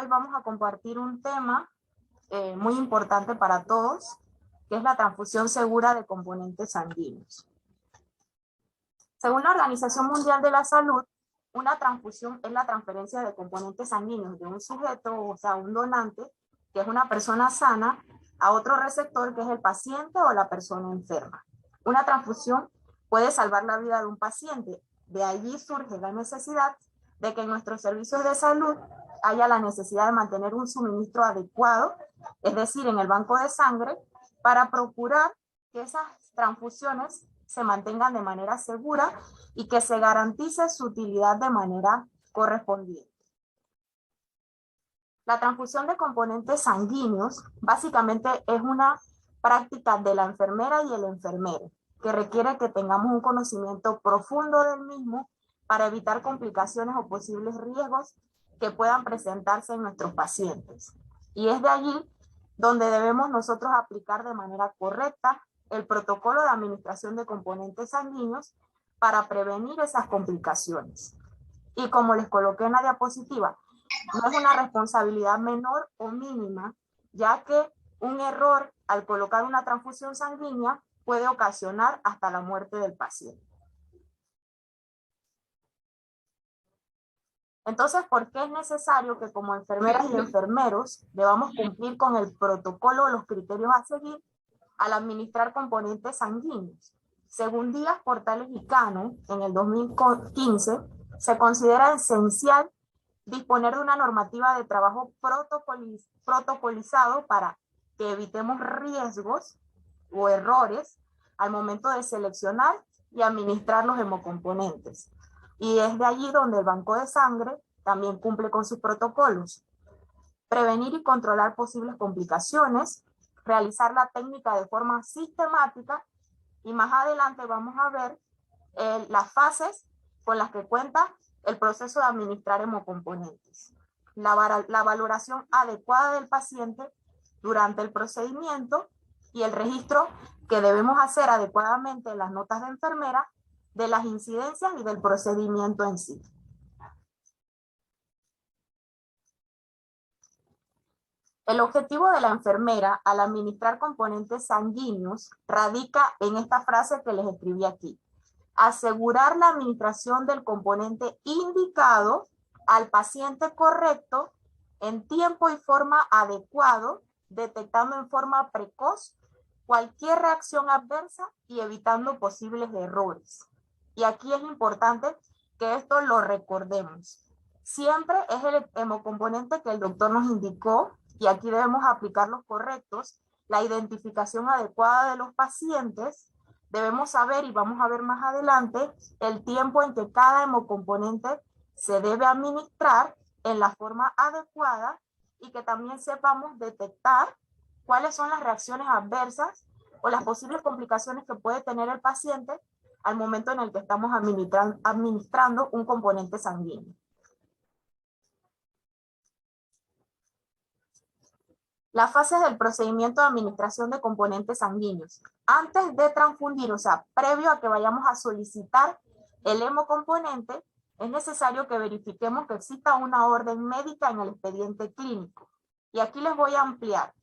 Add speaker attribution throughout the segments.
Speaker 1: Hoy vamos a compartir un tema muy importante para todos, que es la transfusión segura de componentes sanguíneos. Según la Organización Mundial de la Salud, una transfusión es la transferencia de componentes sanguíneos de un sujeto, o sea, un donante, que es una persona sana, a otro receptor, que es el paciente o la persona enferma. Una transfusión puede salvar la vida de un paciente. De allí surge la necesidad de que en nuestros servicios de salud haya la necesidad de mantener un suministro adecuado, es decir, en el banco de sangre, para procurar que esas transfusiones se mantengan de manera segura y que se garantice su utilidad de manera correspondiente. La transfusión de componentes sanguíneos básicamente es una práctica de la enfermera y el enfermero, que requiere que tengamos un conocimiento profundo del mismo para evitar complicaciones o posibles riesgos que puedan presentarse en nuestros pacientes. Y es de allí donde debemos nosotros aplicar de manera correcta el protocolo de administración de componentes sanguíneos para prevenir esas complicaciones. Y como les coloqué en la diapositiva, no es una responsabilidad menor o mínima, ya que un error al colocar una transfusión sanguínea puede ocasionar hasta la muerte del paciente. Entonces, ¿por qué es necesario que como enfermeras y enfermeros debamos cumplir con el protocolo o los criterios a seguir al administrar componentes sanguíneos? Según Díaz, Portales y Cano, en el 2015, se considera esencial disponer de una normativa de trabajo protocolizado para que evitemos riesgos o errores al momento de seleccionar y administrar los hemocomponentes. Y es de allí donde el banco de sangre también cumple con sus protocolos. Prevenir y controlar posibles complicaciones, realizar la técnica de forma sistemática, y más adelante vamos a ver las fases con las que cuenta el proceso de administrar hemocomponentes. La valoración adecuada del paciente durante el procedimiento y el registro que debemos hacer adecuadamente en las notas de enfermera de las incidencias y del procedimiento en sí. El objetivo de la enfermera al administrar componentes sanguíneos radica en esta frase que les escribí aquí: asegurar la administración del componente indicado al paciente correcto en tiempo y forma adecuado, detectando en forma precoz cualquier reacción adversa y evitando posibles errores. Y aquí es importante que esto lo recordemos. Siempre es el hemocomponente que el doctor nos indicó, y aquí debemos aplicar los correctos, la identificación adecuada de los pacientes. Debemos saber, y vamos a ver más adelante, el tiempo en que cada hemocomponente se debe administrar en la forma adecuada, y que también sepamos detectar cuáles son las reacciones adversas o las posibles complicaciones que puede tener el paciente al momento en el que estamos administrando un componente sanguíneo. Las fases del procedimiento de administración de componentes sanguíneos. Antes de transfundir, o sea, previo a que vayamos a solicitar el hemocomponente, es necesario que verifiquemos que exista una orden médica en el expediente clínico. Y aquí les voy a ampliar.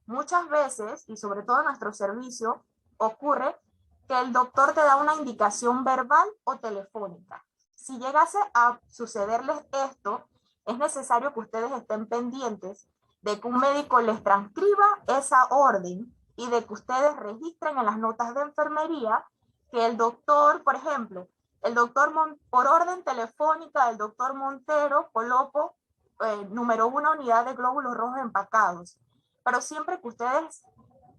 Speaker 1: Muchas veces, y sobre todo en nuestro servicio, ocurre que el doctor te da una indicación verbal o telefónica. Si llegase a sucederles esto, es necesario que ustedes estén pendientes de que un médico les transcriba esa orden y de que ustedes registren en las notas de enfermería que el doctor, por ejemplo, el doctor por orden telefónica del doctor Montero coloco número 1 unidad de glóbulos rojos empacados. Pero siempre que ustedes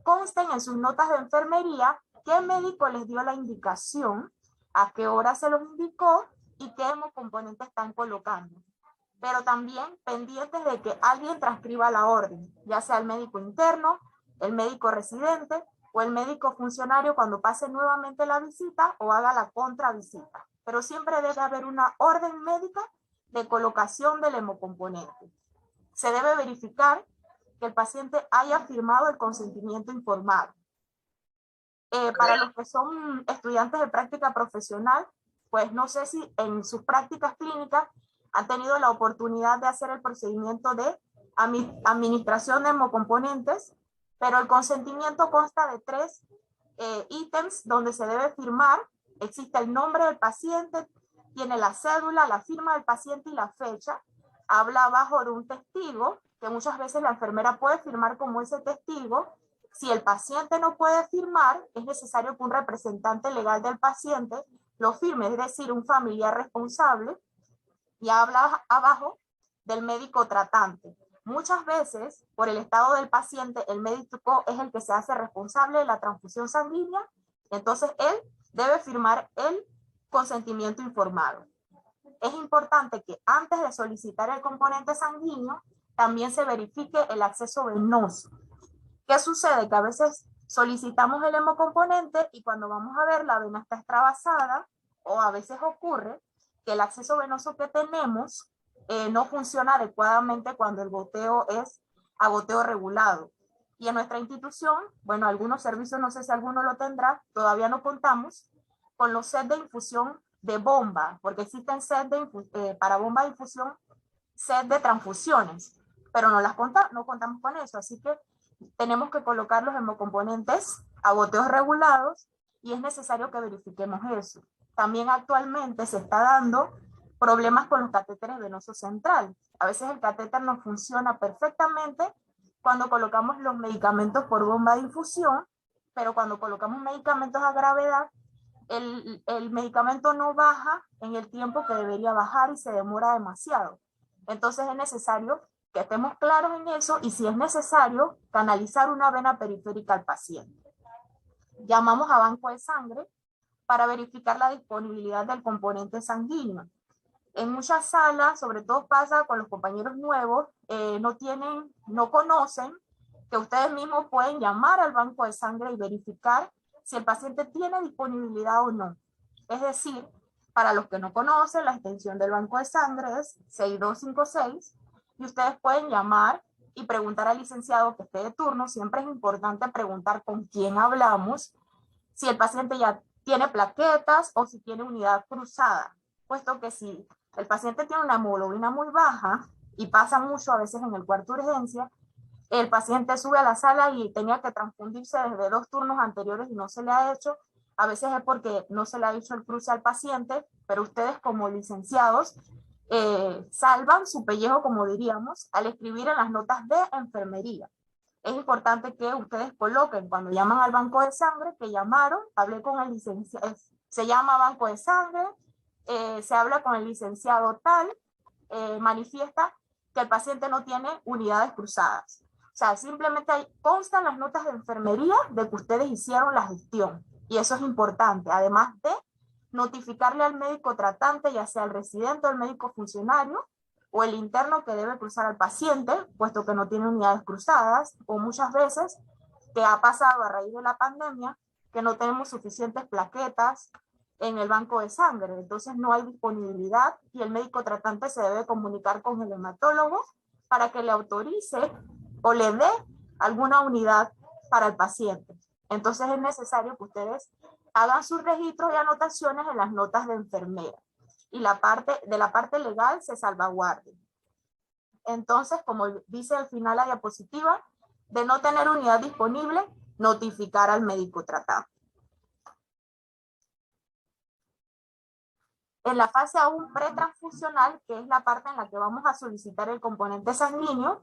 Speaker 1: consten en sus notas de enfermería qué médico les dio la indicación, a qué hora se los indicó y qué hemocomponente están colocando. Pero también pendientes de que alguien transcriba la orden, ya sea el médico interno, el médico residente o el médico funcionario cuando pase nuevamente la visita o haga la contravisita. Pero siempre debe haber una orden médica de colocación del hemocomponente. Se debe verificar que el paciente haya firmado el consentimiento informado. Para los que son estudiantes de práctica profesional, pues no sé si en sus prácticas clínicas han tenido la oportunidad de hacer el procedimiento de administración de hemocomponentes, pero el consentimiento consta de 3 ítems donde se debe firmar. Existe el nombre del paciente, tiene la cédula, la firma del paciente y la fecha. Habla abajo de un testigo, que muchas veces la enfermera puede firmar como ese testigo. Si el paciente no puede firmar, es necesario que un representante legal del paciente lo firme, es decir, un familiar responsable. Y habla abajo del médico tratante. Muchas veces, por el estado del paciente, el médico es el que se hace responsable de la transfusión sanguínea, entonces él debe firmar el consentimiento informado. Es importante que antes de solicitar el componente sanguíneo, también se verifique el acceso venoso. ¿Qué sucede? Que a veces solicitamos el hemocomponente y cuando vamos a ver la vena está extravasada, o a veces ocurre que el acceso venoso que tenemos no funciona adecuadamente cuando el goteo es a goteo regulado. Y en nuestra institución, bueno, algunos servicios, no sé si alguno lo tendrá, todavía no contamos con los sets de infusión de bomba, porque existen sets para bomba de infusión, sets de transfusiones, pero no contamos con eso, así que tenemos que colocar los hemocomponentes a goteos regulados y es necesario que verifiquemos eso. También actualmente se está dando problemas con los catéteres venosos centrales. A veces el catéter no funciona perfectamente cuando colocamos los medicamentos por bomba de infusión, pero cuando colocamos medicamentos a gravedad, el medicamento no baja en el tiempo que debería bajar y se demora demasiado. Entonces es necesario que estemos claros en eso y si es necesario, canalizar una vena periférica al paciente. Llamamos a banco de sangre para verificar la disponibilidad del componente sanguíneo. En muchas salas, sobre todo pasa con los compañeros nuevos, no conocen que ustedes mismos pueden llamar al banco de sangre y verificar si el paciente tiene disponibilidad o no. Es decir, para los que no conocen, la extensión del banco de sangre es 6256 y ustedes pueden llamar y preguntar al licenciado que esté de turno. Siempre es importante preguntar con quién hablamos, si el paciente ya tiene plaquetas o si tiene unidad cruzada, puesto que si el paciente tiene una hemoglobina muy baja y pasa mucho a veces en el cuarto de urgencia, el paciente sube a la sala y tenía que transfundirse desde 2 turnos anteriores y no se le ha hecho. A veces es porque no se le ha hecho el cruce al paciente, pero ustedes como licenciados salvan su pellejo, como diríamos, al escribir en las notas de enfermería. Es importante que ustedes coloquen cuando llaman al banco de sangre que llamaron, hablé con el licenciado, se llama banco de sangre, se habla con el licenciado tal, manifiesta que el paciente no tiene unidades cruzadas. O sea, simplemente constan las notas de enfermería de que ustedes hicieron la gestión. Y eso es importante, además de notificarle al médico tratante, ya sea el residente o el médico funcionario, o el interno que debe cruzar al paciente, puesto que no tiene unidades cruzadas, o muchas veces que ha pasado a raíz de la pandemia, que no tenemos suficientes plaquetas en el banco de sangre, entonces no hay disponibilidad y el médico tratante se debe comunicar con el hematólogo para que le autorice o le dé alguna unidad para el paciente. Entonces es necesario que ustedes hagan sus registros y anotaciones en las notas de enfermera y la parte legal se salvaguarde. Entonces, como dice al final la diapositiva, de no tener unidad disponible, notificar al médico tratante. En la fase aún pretransfusional, que es la parte en la que vamos a solicitar el componente sanguíneo,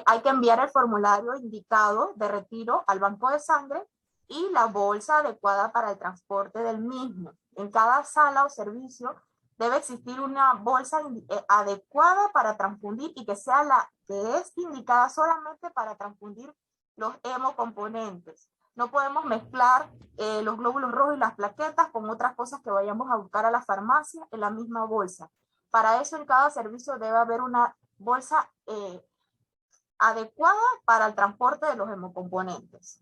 Speaker 1: hay que enviar el formulario indicado de retiro al banco de sangre y la bolsa adecuada para el transporte del mismo. En cada sala o servicio debe existir una bolsa adecuada para transfundir y que sea la que es indicada solamente para transfundir los hemocomponentes. No podemos mezclar los glóbulos rojos y las plaquetas con otras cosas que vayamos a buscar a la farmacia en la misma bolsa. Para eso en cada servicio debe haber una bolsa adecuada para el transporte de los hemocomponentes.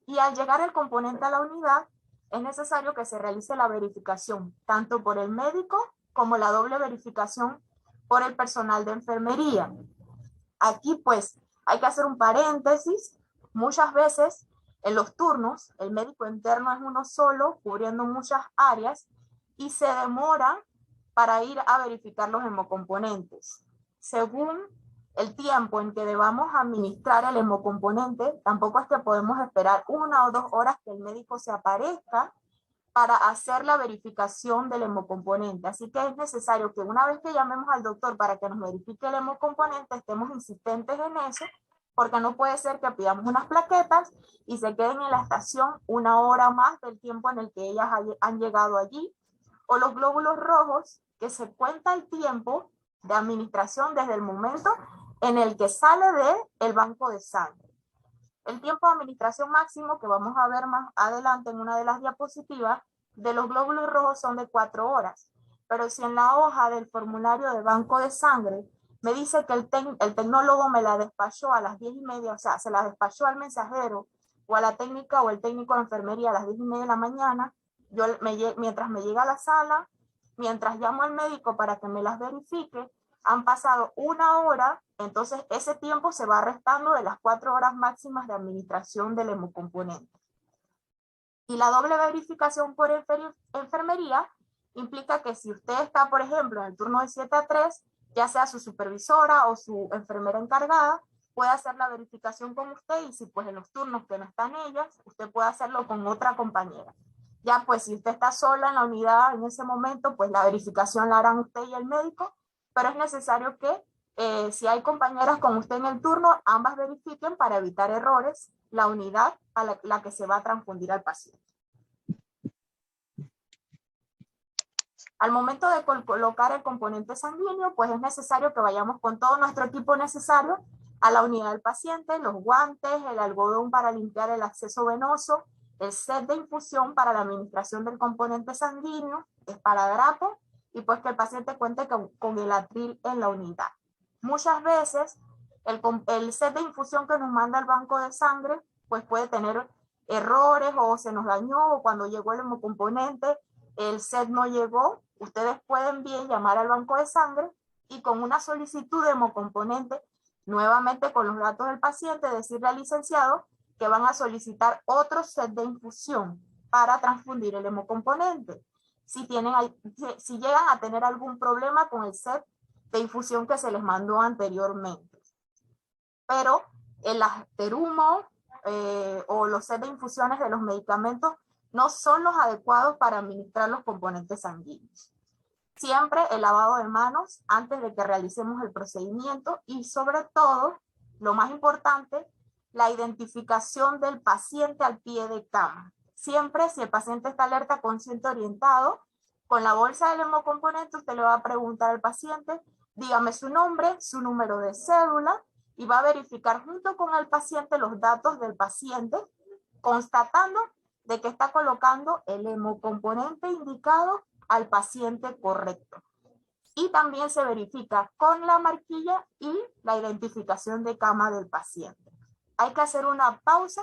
Speaker 1: Y al llegar el componente a la unidad, es necesario que se realice la verificación, tanto por el médico como la doble verificación por el personal de enfermería. Aquí pues hay que hacer un paréntesis. Muchas veces en los turnos el médico interno es uno solo cubriendo muchas áreas y se demora para ir a verificar los hemocomponentes. Según el tiempo en que debamos administrar el hemocomponente, tampoco es que podemos esperar 1 o 2 horas que el médico se aparezca para hacer la verificación del hemocomponente. Así que es necesario que una vez que llamemos al doctor para que nos verifique el hemocomponente, estemos insistentes en eso, porque no puede ser que pidamos unas plaquetas y se queden en la estación 1 hora más del tiempo en el que ellas han llegado allí, o los glóbulos rojos, que se cuenta el tiempo de administración desde el momento en el que sale del banco de sangre. El tiempo de administración máximo, que vamos a ver más adelante en una de las diapositivas, de los glóbulos rojos son de 4 horas. Pero si en la hoja del formulario de banco de sangre me dice que el tecnólogo me la despachó a las 10:30, o sea, se la despachó al mensajero o a la técnica o el técnico de enfermería a las 10:30 de la mañana, mientras me llega a la sala, mientras llamo al médico para que me las verifique, han pasado 1 hora, entonces ese tiempo se va restando de las 4 horas máximas de administración del hemocomponente. Y la doble verificación por enfermería implica que si usted está, por ejemplo, en el turno de 7 a 3, ya sea su supervisora o su enfermera encargada, puede hacer la verificación con usted, y si pues en los turnos que no están ellas, usted puede hacerlo con otra compañera. Ya pues si usted está sola en la unidad en ese momento, pues la verificación la harán usted y el médico, pero es necesario que si hay compañeras con usted en el turno, ambas verifiquen para evitar errores la unidad a la que se va a transfundir al paciente. Al momento de colocar el componente sanguíneo, pues es necesario que vayamos con todo nuestro equipo necesario a la unidad del paciente, los guantes, el algodón para limpiar el acceso venoso, el set de infusión para la administración del componente sanguíneo, esparadrapo, y pues que el paciente cuente con el atril en la unidad. Muchas veces el set de infusión que nos manda el banco de sangre pues puede tener errores, o se nos dañó, o cuando llegó el hemocomponente el set no llegó. Ustedes pueden bien llamar al banco de sangre y con una solicitud de hemocomponente, nuevamente con los datos del paciente, decirle al licenciado que van a solicitar otro set de infusión para transfundir el hemocomponente. Si llegan a tener algún problema con el set de infusión que se les mandó anteriormente. Pero el asterumo o los sets de infusiones de los medicamentos no son los adecuados para administrar los componentes sanguíneos. Siempre el lavado de manos antes de que realicemos el procedimiento, y sobre todo, lo más importante, la identificación del paciente al pie de cama. Siempre, si el paciente está alerta, consciente, orientado, con la bolsa del hemocomponente usted le va a preguntar al paciente, dígame su nombre, su número de cédula, y va a verificar junto con el paciente los datos del paciente, constatando de que está colocando el hemocomponente indicado al paciente correcto. Y también se verifica con la marquilla y la identificación de cama del paciente. Hay que hacer una pausa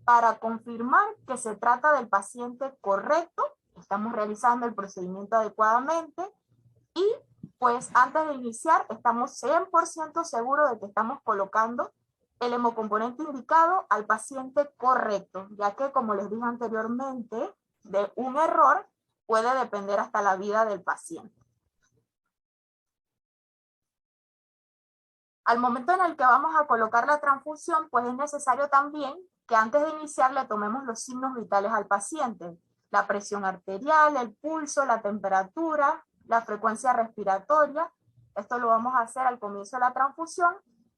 Speaker 1: para confirmar que se trata del paciente correcto, estamos realizando el procedimiento adecuadamente, y pues antes de iniciar estamos 100% seguros de que estamos colocando el hemocomponente indicado al paciente correcto, ya que, como les dije anteriormente, de un error puede depender hasta la vida del paciente. Al momento en el que vamos a colocar la transfusión, pues es necesario también que antes de iniciar le tomemos los signos vitales al paciente: la presión arterial, el pulso, la temperatura, la frecuencia respiratoria. Esto lo vamos a hacer al comienzo de la transfusión,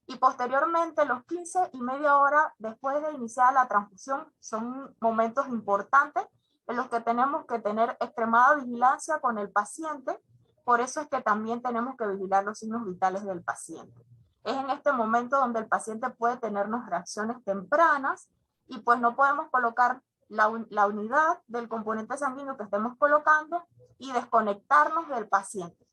Speaker 1: y posteriormente los 15 y media hora después de iniciar la transfusión son momentos importantes en los que tenemos que tener extremada vigilancia con el paciente. Por eso es que también tenemos que vigilar los signos vitales del paciente. Es en este momento donde el paciente puede tenernos reacciones tempranas, y pues no podemos colocar la unidad del componente sanguíneo que estemos colocando y desconectarnos del paciente.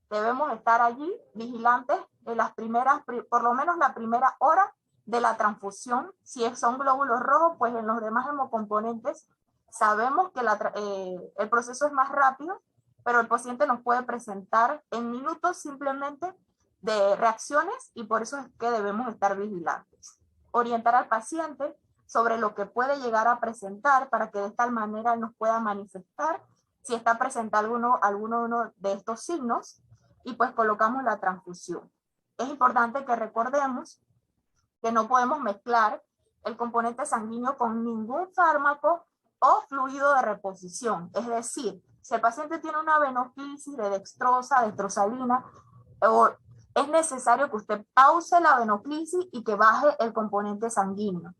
Speaker 1: Debemos estar allí vigilantes en las primeras, por lo menos la primera hora de la transfusión. Si son glóbulos rojos, pues en los demás hemocomponentes sabemos que el proceso es más rápido, pero el paciente nos puede presentar en minutos simplemente de reacciones, y por eso es que debemos estar vigilantes. Orientar al paciente sobre lo que puede llegar a presentar para que de tal manera nos pueda manifestar si está presente alguno de estos signos, y pues colocamos la transfusión. es importante que recordemos que no podemos mezclar el componente sanguíneo con ningún fármaco o fluido de reposición. Es decir, si el paciente tiene una venoclisis de dextrosa, dextrosalina, es necesario que usted pause la venoclisis y que baje el componente sanguíneo,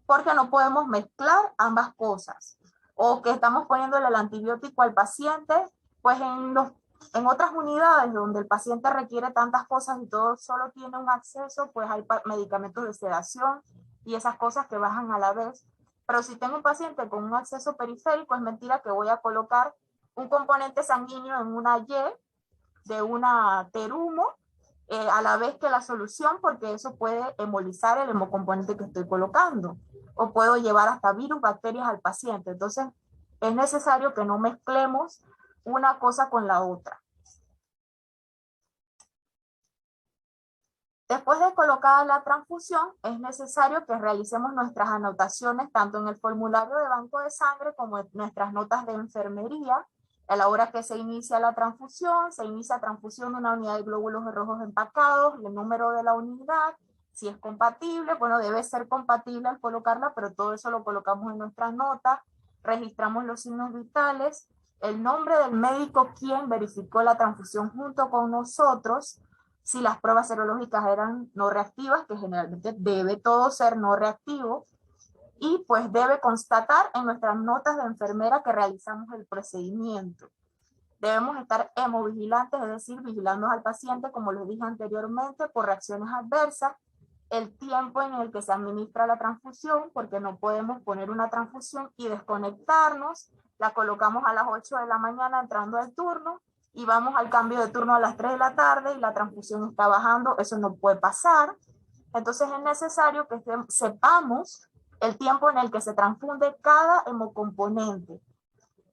Speaker 1: porque no podemos mezclar ambas cosas. O que estamos poniéndole el antibiótico al paciente, pues en otras unidades donde el paciente requiere tantas cosas y todo solo tiene un acceso, pues hay medicamentos de sedación y esas cosas que bajan a la vez. Pero si tengo un paciente con un acceso periférico, es mentira que voy a colocar un componente sanguíneo en una Y de una terumo a la vez que la solución, porque eso puede embolizar el hemocomponente que estoy colocando, o puedo llevar hasta virus, bacterias al paciente. Entonces, es necesario que no mezclemos una cosa con la otra. Después de colocada la transfusión, es necesario que realicemos nuestras anotaciones tanto en el formulario de banco de sangre como en nuestras notas de enfermería. A la hora que se inicia la transfusión, se inicia transfusión de una unidad de glóbulos rojos empacados, el número de la unidad, si es compatible, bueno, debe ser compatible al colocarla, pero todo eso lo colocamos en nuestras notas, registramos los signos vitales, el nombre del médico quien verificó la transfusión junto con nosotros, si las pruebas serológicas eran no reactivas, que generalmente debe todo ser no reactivo, y pues debe constatar en nuestras notas de enfermera que realizamos el procedimiento. Debemos estar hemovigilantes, es decir, vigilando al paciente, como les dije anteriormente, por reacciones adversas, el tiempo en el que se administra la transfusión, porque no podemos poner una transfusión y desconectarnos, la colocamos a las 8 de la mañana entrando al turno, y vamos al cambio de turno a las 3 de la tarde y la transfusión está bajando, eso no puede pasar. Entonces es necesario que sepamos el tiempo en el que se transfunde cada hemocomponente.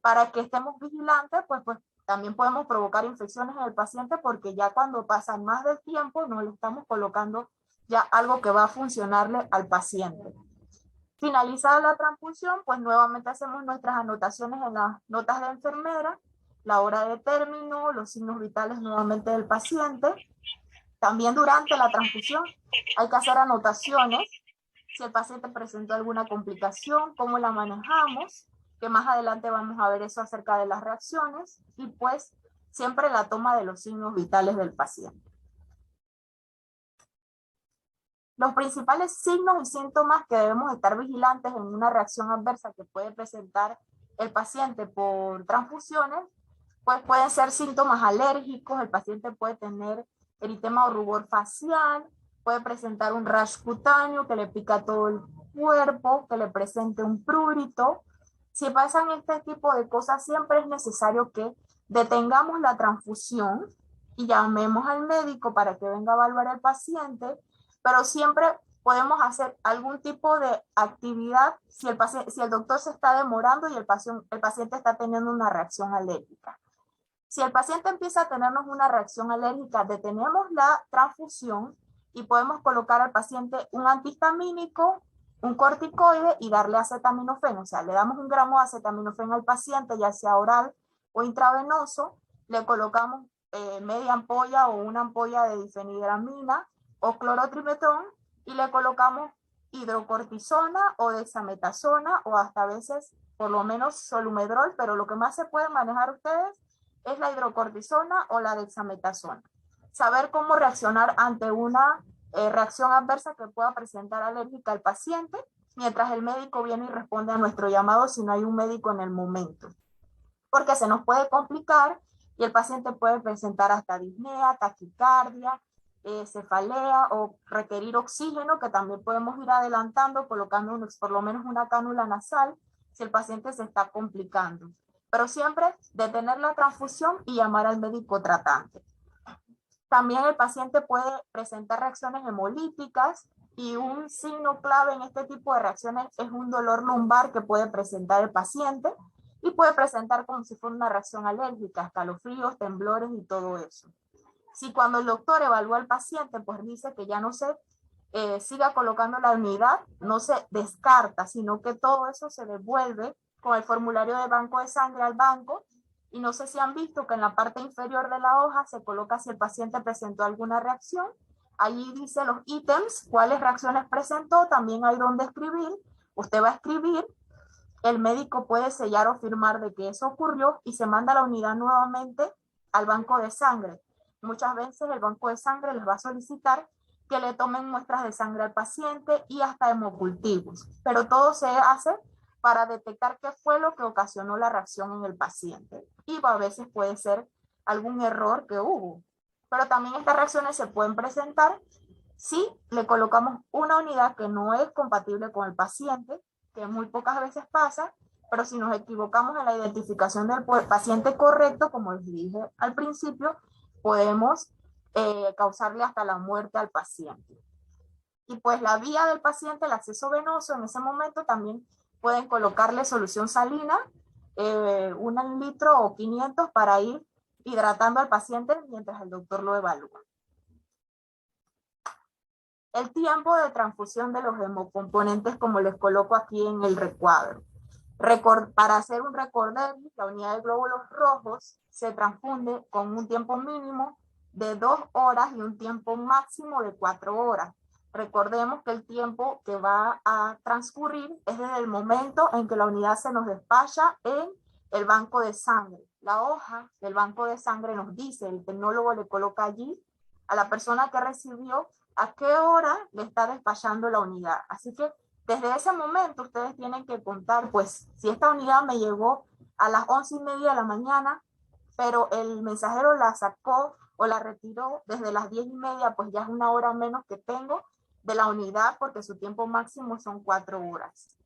Speaker 1: Para que estemos vigilantes, pues también podemos provocar infecciones en el paciente porque ya cuando pasan más del tiempo no le estamos colocando ya algo que va a funcionarle al paciente. Finalizada la transfusión, pues nuevamente hacemos nuestras anotaciones en las notas de enfermera, la hora de término, los signos vitales nuevamente del paciente. También durante la transfusión hay que hacer anotaciones, si el paciente presentó alguna complicación, cómo la manejamos, que más adelante vamos a ver eso acerca de las reacciones, y pues siempre la toma de los signos vitales del paciente. Los principales signos y síntomas que debemos estar vigilantes en una reacción adversa que puede presentar el paciente por transfusiones, pues pueden ser síntomas alérgicos, el paciente puede tener eritema o rubor facial, puede presentar un rash cutáneo que le pica todo el cuerpo, que le presente un prurito. Si pasan este tipo de cosas, siempre es necesario que detengamos la transfusión y llamemos al médico para que venga a evaluar al paciente, pero siempre podemos hacer algún tipo de actividad si el doctor se está demorando y el paciente está teniendo una reacción alérgica. Si el paciente empieza a tenernos una reacción alérgica, detenemos la transfusión y podemos colocar al paciente un antihistamínico, un corticoide y darle acetaminofén. O sea, le damos 1 gramo de acetaminofén al paciente, ya sea oral o intravenoso, le colocamos media ampolla o una ampolla de difenidramina o clorotrimetón y le colocamos hidrocortisona o dexametasona o hasta a veces por lo menos solumedrol, pero lo que más se puede manejar ustedes es la hidrocortisona o la dexametasona. Saber cómo reaccionar ante una reacción adversa que pueda presentar alérgica al paciente, mientras el médico viene y responde a nuestro llamado si no hay un médico en el momento. Porque se nos puede complicar y el paciente puede presentar hasta disnea, taquicardia, cefalea o requerir oxígeno, que también podemos ir adelantando colocando por lo menos una cánula nasal si el paciente se está complicando. Pero siempre detener la transfusión y llamar al médico tratante. También el paciente puede presentar reacciones hemolíticas y un signo clave en este tipo de reacciones es un dolor lumbar que puede presentar el paciente y puede presentar como si fuera una reacción alérgica, escalofríos, temblores y todo eso. Si cuando el doctor evalúa al paciente, pues dice que ya no se siga colocando la unidad, no se descarta, sino que todo eso se devuelve con el formulario de banco de sangre al banco. Y no sé si han visto que en la parte inferior de la hoja se coloca si el paciente presentó alguna reacción Allí dice los ítems, cuáles reacciones presentó, también hay donde escribir. Usted va a escribir, el médico puede sellar o firmar de que eso ocurrió y se manda la unidad nuevamente al banco de sangre. Muchas veces el banco de sangre les va a solicitar que le tomen muestras de sangre al paciente y hasta hemocultivos, pero todo se hace para detectar qué fue lo que ocasionó la reacción en el paciente. Y a veces puede ser algún error que hubo. Pero también estas reacciones se pueden presentar si le colocamos una unidad que no es compatible con el paciente, que muy pocas veces pasa, pero si nos equivocamos en la identificación del paciente correcto, como les dije al principio, podemos causarle hasta la muerte al paciente. Y pues la vía del paciente, el acceso venoso, en ese momento también pueden colocarle solución salina, 1 litro o 500 para ir hidratando al paciente mientras el doctor lo evalúa. El tiempo de transfusión de los hemocomponentes, como les coloco aquí en el recuadro. Para hacer un recorder, la unidad de glóbulos rojos se transfunde con un tiempo mínimo de 2 horas y un tiempo máximo de 4 horas. Recordemos que el tiempo que va a transcurrir es desde el momento en que la unidad se nos despacha en el banco de sangre. La hoja del banco de sangre nos dice, el tecnólogo le coloca allí a la persona que recibió a qué hora le está despachando la unidad. Así que desde ese momento ustedes tienen que contar, pues, si esta unidad me llegó a las 11:30 de la mañana, pero el mensajero la sacó o la retiró desde las 10:30, pues ya es 1 hora menos que tengo de la unidad porque su tiempo máximo son 4 horas.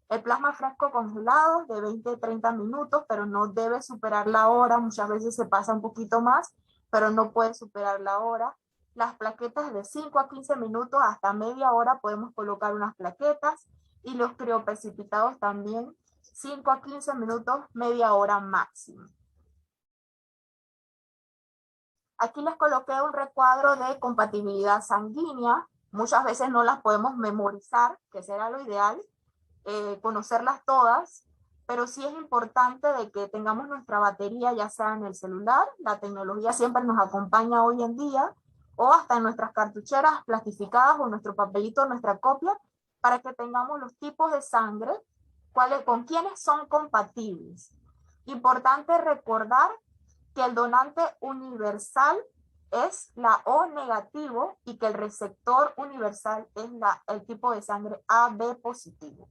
Speaker 1: El plasma fresco congelado de 20-30 minutos, pero no debe superar la hora. Muchas veces se pasa un poquito más, pero no puede superar la hora. Las plaquetas de 5 a 15 minutos hasta media hora podemos colocar unas plaquetas, y los crioprecipitados también 5 a 15 minutos, media hora máximo. Aquí les coloqué un recuadro de compatibilidad sanguínea. Muchas veces no las podemos memorizar, que será lo ideal, conocerlas todas, pero sí es importante de que tengamos nuestra batería, ya sea en el celular, la tecnología siempre nos acompaña hoy en día, o hasta en nuestras cartucheras plastificadas o nuestro papelito, nuestra copia, para que tengamos los tipos de sangre, con quiénes son compatibles. Importante recordar que el donante universal es la O negativo y que el receptor universal es el tipo de sangre AB positivo.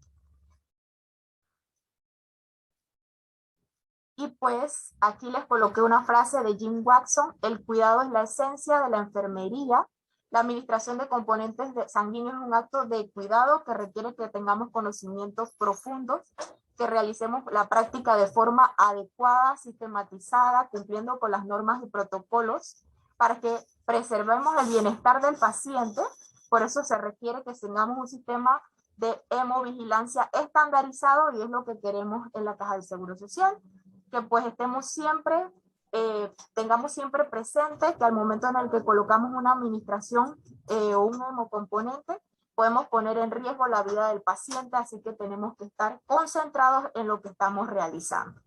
Speaker 1: Y pues aquí les coloqué una frase de Jim Watson: el cuidado es la esencia de la enfermería. La administración de componentes sanguíneos es un acto de cuidado que requiere que tengamos conocimientos profundos, que realicemos la práctica de forma adecuada, sistematizada, cumpliendo con las normas y protocolos para que preservemos el bienestar del paciente. Por eso se requiere que tengamos un sistema de hemovigilancia estandarizado, y es lo que queremos en la Caja del Seguro Social, que pues estemos siempre, tengamos siempre presente que al momento en el que colocamos una administración o un hemocomponente, podemos poner en riesgo la vida del paciente, así que tenemos que estar concentrados en lo que estamos realizando.